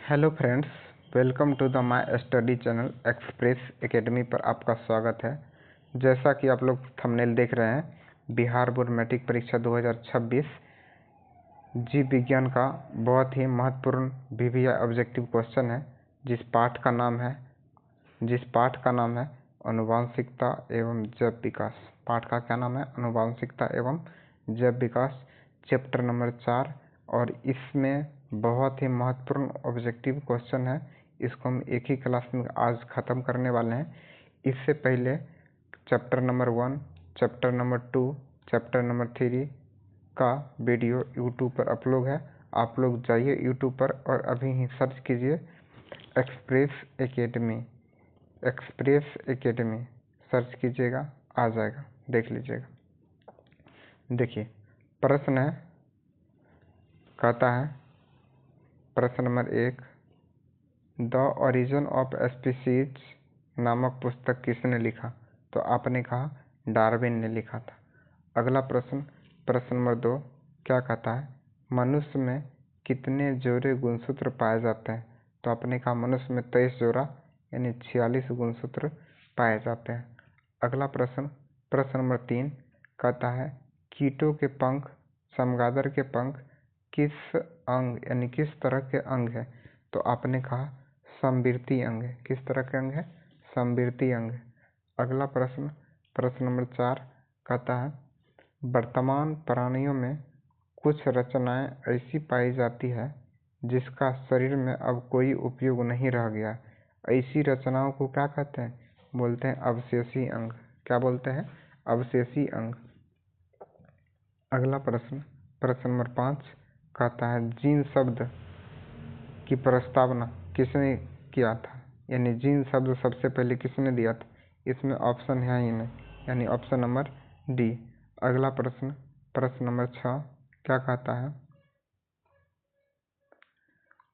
Hello friends, welcome to the my study channel express academy पर आपका स्वागत है। जैसा कि आप लोग थंबनेल देख रहे हैं, बिहार बोर्ड मैट्रिक परीक्षा 2026 जीव विज्ञान का बहुत ही महत्वपूर्ण VVI ऑब्जेक्टिव क्वेश्चन है, जिस पाठ का नाम है आनुवंशिकता एवं जैव विकास। पाठ का क्या नाम है? आनुवंशिकता एवं जैव विकास, चैप्टर नंबर 4। और इसमें बहुत ही महत्वपूर्ण ऑब्जेक्टिव क्वेश्चन है। इसको हम एक ही क्लास में आज ख़त्म करने वाले हैं। इससे पहले chapter number 1, chapter number 2, chapter number 3 का वीडियो यूट्यूब पर अपलोड है। आप लोग जाइए यूट्यूब पर और अभी ही सर्च कीजिए एक्सप्रेस एकेडमी सर्च कीजिएगा, आ जाएगा, देख लीजिएगा। देखिए, प्रश्न है, कहता है प्रश्न number 1, the origin of species नामक पुस्तक किसने लिखा? तो आपने कहा डार्विन ने लिखा था। अगला प्रश्न नंबर 2 क्या कहता है? मनुष्य में कितने जोड़े गुणसूत्र पाए जाते हैं? तो आपने कहा मनुष्य में 23 जोड़ा यानी 46 गुणसूत्र पाए जाते हैं। अगला प्रश्न नंबर 3 कहता है कीटों के पंख, चमगादड़ के पंख किस अंग यानी किस तरह के अंग है? तो आपने कहा समवर्ती अंग है। किस तरह के अंग है? समवर्ती अंग है। अगला प्रश्न नंबर 4 कहता है वर्तमान प्राणियों में कुछ रचनाएं ऐसी पाई जाती है जिसका शरीर में अब कोई उपयोग नहीं रह गया। ऐसी रचनाओं को क्या कहते हैं? बोलते हैं अवशेषी अंग। क्या बोलते हैं? अवशेषी अंग। अगला प्रश्न नंबर 5 कहता है जीन शब्द की प्रस्तावना किसने किया था? यानी जीन शब्द सबसे पहले किसने दिया था? इसमें ऑप्शन है ही नहीं, यानी ऑप्शन नंबर डी। अगला प्रश्न नंबर 6 क्या कहता है?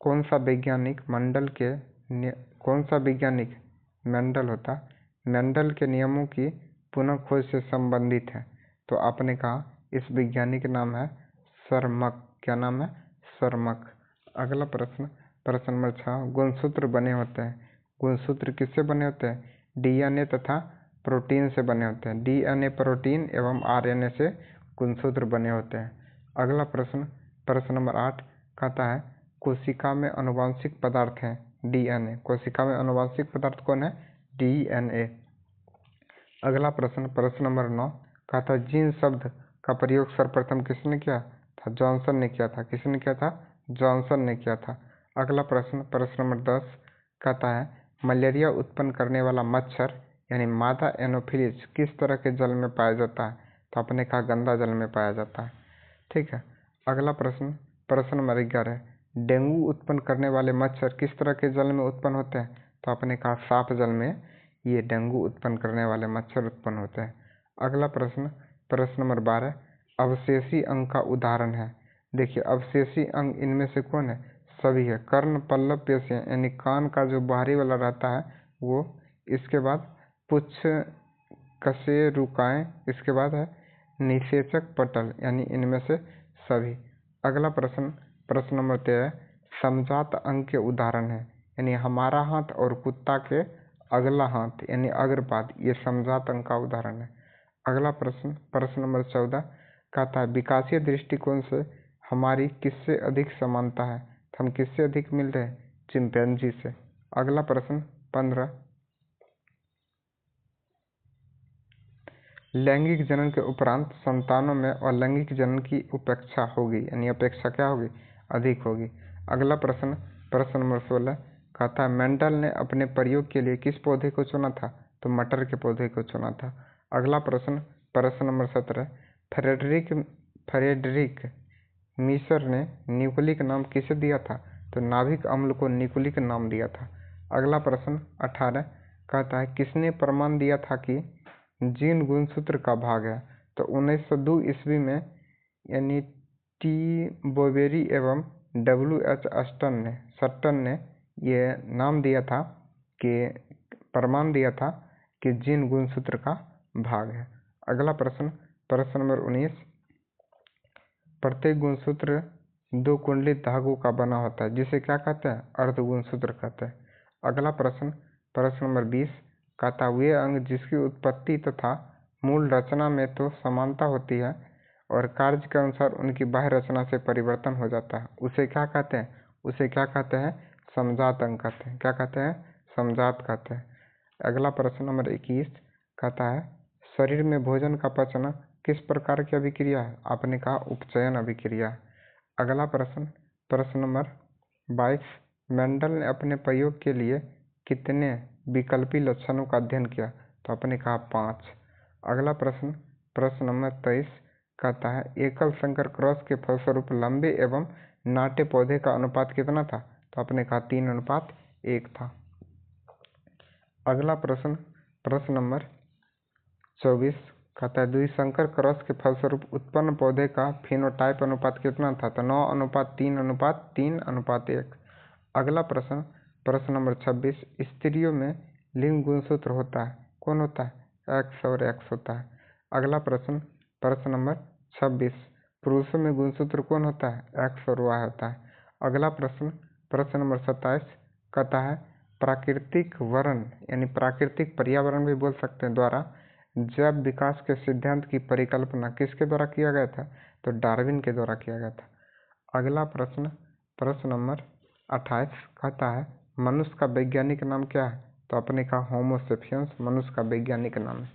कौन सा वैज्ञानिक मेंडल मेंडल के नियमों की पुनः खोज से संबंधित है? तो आपने कहा इस वैज्ञानिक नाम है सरमक। क्या नाम है? सरमक। अगला प्रश्न नंबर 6 गुणसूत्र बने होते हैं। गुणसूत्र किससे बने होते हैं? DNA तथा प्रोटीन से बने होते हैं। DNA, प्रोटीन एवं RNA से गुणसूत्र बने होते हैं। अगला प्रश्न नंबर 8 कहता है कोशिका में आनुवंशिक पदार्थ है DNA। कोशिका में आनुवंशिक पदार्थ कौन है? DNA। अगला प्रश्न नंबर 9 कहता है जीन शब्द का प्रयोग सर्वप्रथम किसने किया था? जॉनसन ने किया था। किसने किया था? जॉनसन ने किया था। अगला प्रश्न नंबर 10 कहता है मलेरिया उत्पन्न करने वाला मच्छर यानी मादा एनोफिलीज किस तरह के जल में पाया जाता है? तो आपने कहा गंदा जल में पाया जाता है। ठीक है। अगला प्रश्न नंबर 11 डेंगू उत्पन्न करने वाले मच्छर किस तरह के जल में उत्पन्न होते हैं? तो आपने कहा साफ जल में ये डेंगू उत्पन्न करने वाले मच्छर उत्पन्न होते हैं। अगला प्रश्न नंबर 12 अवशेषी अंग का उदाहरण है। देखिए, अवशेषी अंग इनमें से कौन है? सभी है। कर्ण पल्लव पेशियां यानी कान का जो बाहरी वाला रहता है वो, इसके बाद पुच्छ कशेरुकाएं, इसके बाद है निषेचक पटल यानी इनमें से सभी। अगला प्रश्न नंबर 13 समजात अंग के उदाहरण है। यानी हमारा हाथ और कुत्ता के अगला हाथ यानी अग्रपाद, ये समजात अंग का उदाहरण है। अगला प्रश्न नंबर 14 कहता है विकासीय दृष्टिकोण से हमारी किससे अधिक समानता है? हम किससे अधिक मिल रहे हैं? चिंपैंजी से। अगला प्रश्न 15 लैंगिक जनन के उपरांत संतानों में अलैंगिक जनन की उपेक्षा होगी, यानी अपेक्षा क्या होगी? अधिक होगी। अगला प्रश्न नंबर 16 कहता है मेंडल ने अपने प्रयोग के लिए किस पौधे को चुना था? तो मटर के पौधे को चुना था। अगला प्रश्न नंबर 17 फ्रेडरिक मीसर ने न्यूक्लिक नाम किसे दिया था? तो नाभिक अम्ल को न्यूक्लिक नाम दिया था। अगला प्रश्न 18 कहता है किसने प्रमाण दिया था कि जीन गुणसूत्र का भाग है? तो 1902 ईस्वी में यानी T. बोवेरी एवं W.H. सट्टन ने ये नाम दिया था कि प्रमाण दिया था कि जीन गुणसूत्र का भाग है। अगला प्रश्न नंबर 19 प्रत्येक गुणसूत्र दो कुंडलित धागों का बना होता है, जिसे क्या कहते हैं? अर्धगुणसूत्र कहते हैं। अगला प्रश्न, प्रश्न नंबर 20 कहता वे अंग जिसकी उत्पत्ति तथा मूल रचना में तो समानता होती है और कार्य के अनुसार उनकी बाह्य रचना से परिवर्तन हो जाता है, उसे क्या कहते हैं? उसे क्या कहते हैं? समजात अंग कहते हैं। क्या कहते हैं? समजात कहते हैं। अगला प्रश्न नंबर 21 कहता है शरीर में भोजन का पचना किस प्रकार की अभिक्रिया है? आपने कहा उपचयन अभिक्रिया है। अगला प्रश्न, प्रश्न नंबर 22 मेंडल ने अपने प्रयोग के लिए कितने विकल्पी लक्षणों का अध्ययन किया? तो आपने कहा 5। अगला प्रश्न, प्रश्न नंबर 23 कहता है एकल संकर क्रॉस के फलस्वरूप लंबे एवं नाटे पौधे का अनुपात कितना था? तो आपने कहा 3:1 था। अगला प्रश्न, प्रश्न नंबर 24 कहता है द्विसंकर क्रॉस के फलस्वरूप उत्पन्न पौधे का फिनोटाइप अनुपात कितना था? तो 9:3:3:1। अगला प्रश्न, प्रश्न नंबर 26 स्त्रियों में लिंग गुणसूत्र होता है, कौन होता है? एक्स और एक्स होता है। अगला प्रश्न, प्रश्न नंबर 26 पुरुषों में गुणसूत्र कौन होता है? एक्स और वाई होता है। अगला प्रश्न, प्रश्न नंबर 27 कहता है प्राकृतिक वर्ण यानी प्राकृतिक पर्यावरण भी बोल सकते हैं द्वारा जैव विकास के सिद्धांत की परिकल्पना किसके द्वारा किया गया था? तो डार्विन के द्वारा किया गया था। अगला प्रश्न, प्रश्न नंबर 28 कहता है मनुष्य का वैज्ञानिक नाम क्या है? तो अपने कहा होमो सेपियंस मनुष्य का वैज्ञानिक नाम है।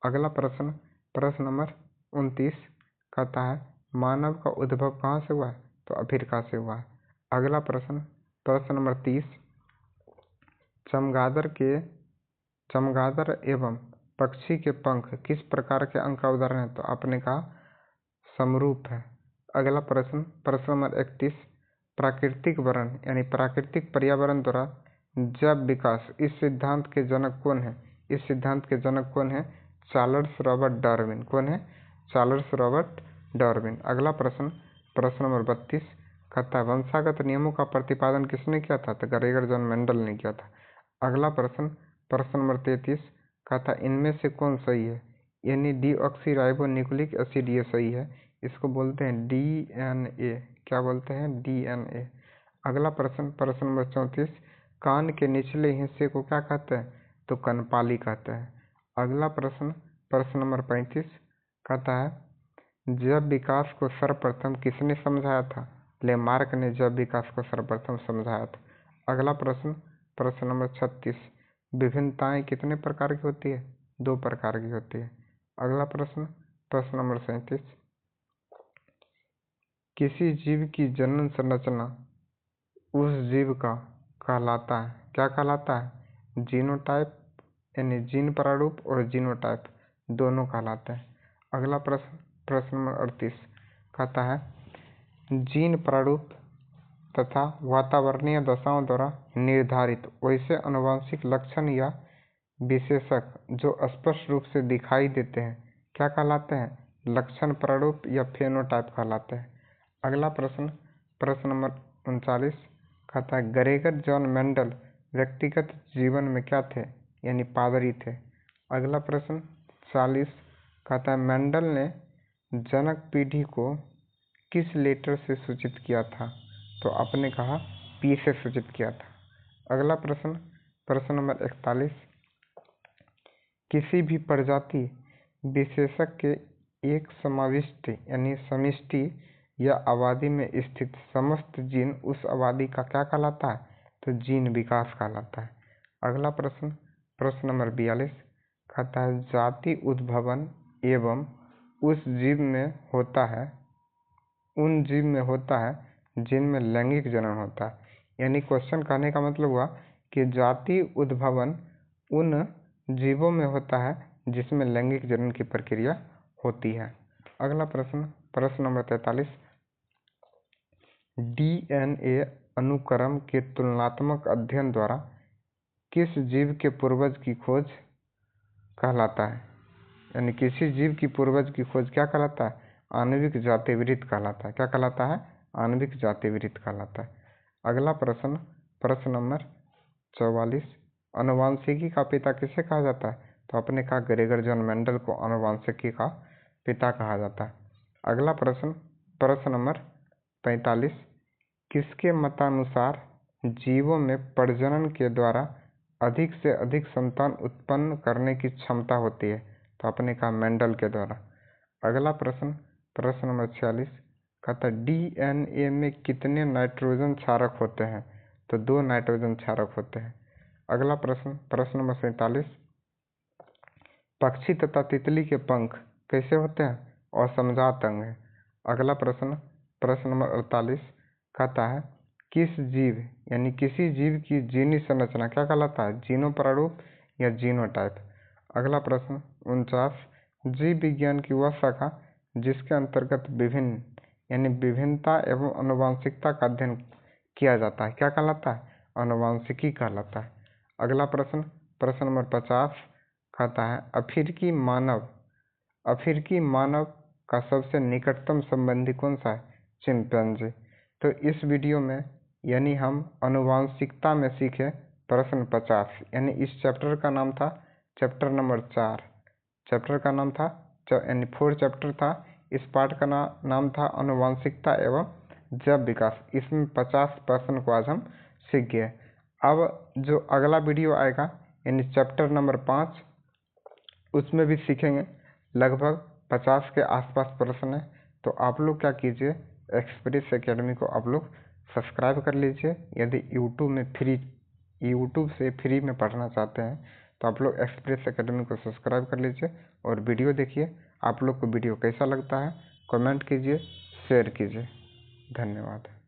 अगला प्रश्न, प्रश्न नंबर 29 कहता है मानव का उद्भव कहाँ से हुआ है? तो अफ्रीका से हुआ है। अगला प्रश्न, प्रश्न नंबर 30 चमगादड़ एवं पक्षी के पंख किस प्रकार के अंग का उदाहरण है? तो आपने कहा समरूप है। अगला प्रश्न, प्रश्न नंबर 31 प्राकृतिक वर्ण यानी प्राकृतिक पर्यावरण द्वारा जैव विकास इस सिद्धांत के जनक कौन है? इस सिद्धांत के जनक कौन है? Charles Robert Darwin. कौन है? Charles Robert Darwin. अगला प्रश्न, प्रश्न नंबर 32 कहता है वंशागत नियमों का प्रतिपादन किसने किया था? तो ग्रेगर जॉन मेंडल ने किया था। अगला प्रश्न, प्रश्न नंबर 33 कहता है इनमें से कौन सही है? यानी डीऑक्सीराइबोन्यूक्लिक एसिड ये सही है, इसको बोलते हैं डीएनए। क्या बोलते हैं? डीएनए। अगला प्रश्न, प्रश्न नंबर 34 कान के निचले हिस्से को क्या कहते हैं? तो कनपाली कहते हैं। अगला प्रश्न, प्रश्न नंबर 35 कहता है जैव विकास को सर्वप्रथम किसने समझाया था? लेमार्क ने जैव विकास को सर्वप्रथम समझाया था। अगला प्रश्न, प्रश्न नंबर 36 विभिन्नताएं कितने प्रकार की होती है? 2 प्रकार की होती है। अगला प्रश्न, प्रश्न नंबर 37 किसी जीव की जनन संरचना उस जीव का कहलाता है, क्या कहलाता है? जीनोटाइप यानी जीन प्रारूप और जीनोटाइप दोनों कहलाते हैं। अगला प्रश्न, प्रश्न नंबर 38 कहता है जीन प्रारूप तथा वातावरणीय दशाओं द्वारा निर्धारित वैसे आनुवंशिक लक्षण या विशेषक जो स्पष्ट रूप से दिखाई देते हैं क्या कहलाते हैं? लक्षण प्रारूप या फेनोटाइप कहलाते हैं। अगला प्रश्न, प्रश्न नंबर 39 कहता है ग्रेगर जॉन मेंडल व्यक्तिगत जीवन में क्या थे? यानी पादरी थे। अगला प्रश्न 40 कहता है मेंडल ने जनक पीढ़ी को किस लेटर से सूचित किया था? तो आपने कहा पी से सूचित किया था। अगला प्रश्न, प्रश्न नंबर 41 किसी भी प्रजाति विशेषक के एक समाविष्टि यानी समिष्टि या आबादी में स्थित समस्त जीन उस आबादी का क्या कहलाता है? तो जीन विकास कहलाता है। अगला प्रश्न, प्रश्न नंबर 42 कहता है जाति उद्भवन एवं उस जीव में होता है उन जीव में होता है जिनमें लैंगिक जनन होता है। यानी क्वेश्चन कहने का मतलब हुआ कि जाति उद्भवन उन जीवों में होता है जिसमें लैंगिक जनन की प्रक्रिया होती है। अगला प्रश्न, प्रश्न नंबर 43 डीएनए अनुक्रम के तुलनात्मक अध्ययन द्वारा किस जीव के पूर्वज की खोज कहलाता है? यानी किसी जीव की पूर्वज की खोज क्या कहलाता है? आणविक जातिवृत्त कहलाता है। क्या कहलाता है? आणविक जातिवृत्त कहलाता है। अगला प्रश्न, प्रश्न नंबर 44 आनुवांशिकी का पिता किसे कहा जाता है? तो आपने कहा ग्रेगर जॉन मेंडल को आनुवांशिकी का पिता कहा जाता है। अगला प्रश्न, प्रश्न नंबर 45 किसके मतानुसार जीवों में प्रजनन के द्वारा अधिक से अधिक संतान उत्पन्न करने की क्षमता होती है? तो आपने कहा मेंडल के द्वारा। अगला प्रश्न, प्रश्न नंबर 46 कहता है डीएनए में कितने नाइट्रोजन क्षारक होते हैं? तो 2 नाइट्रोजन क्षारक होते हैं। अगला प्रश्न, प्रश्न नंबर 47 पक्षी तथा तितली के पंख कैसे होते हैं? असमजात अंग है। अगला प्रश्न, प्रश्न नंबर 48 कहता है किस जीव यानी किसी जीव की जीनी संरचना क्या कहलाता है? जीनो प्रारूप या जीनोटाइप। अगला प्रश्न 49 जीव विज्ञान की वह शाखा जिसके अंतर्गत विभिन्न यानी विभिन्नता एवं आनुवंशिकता का अध्ययन किया जाता है क्या कहलाता है? आनुवंशिकी कहलाता है। अगला प्रश्न, प्रश्न नंबर 50 कहता है अफ्रीकी मानव का सबसे निकटतम संबंधी कौन सा है? चिंपैंजी। तो इस वीडियो में यानी हम आनुवंशिकता में सीखे प्रश्न 50 यानी इस चैप्टर का नाम था चैप्टर नंबर 4। चैप्टर का नाम था यानी 4 चैप्टर था। इस पार्ट का नाम था आनुवंशिकता एवं जैव विकास। इसमें 50 प्रश्न को आज हम सीख गए। अब जो अगला वीडियो आएगा यानी चैप्टर नंबर 5 उसमें भी सीखेंगे। लगभग 50 के आसपास प्रश्न है। तो आप लोग क्या कीजिए, एक्सप्रेस एकेडमी को आप लोग सब्सक्राइब कर लीजिए। यदि यूट्यूब से फ्री में पढ़ना चाहते हैं तो आप लोग एक्सप्रेस एकेडमी को सब्सक्राइब कर लीजिए और वीडियो देखिए। आप लोग को वीडियो कैसा लगता है कमेंट कीजिए, शेयर कीजिए। धन्यवाद।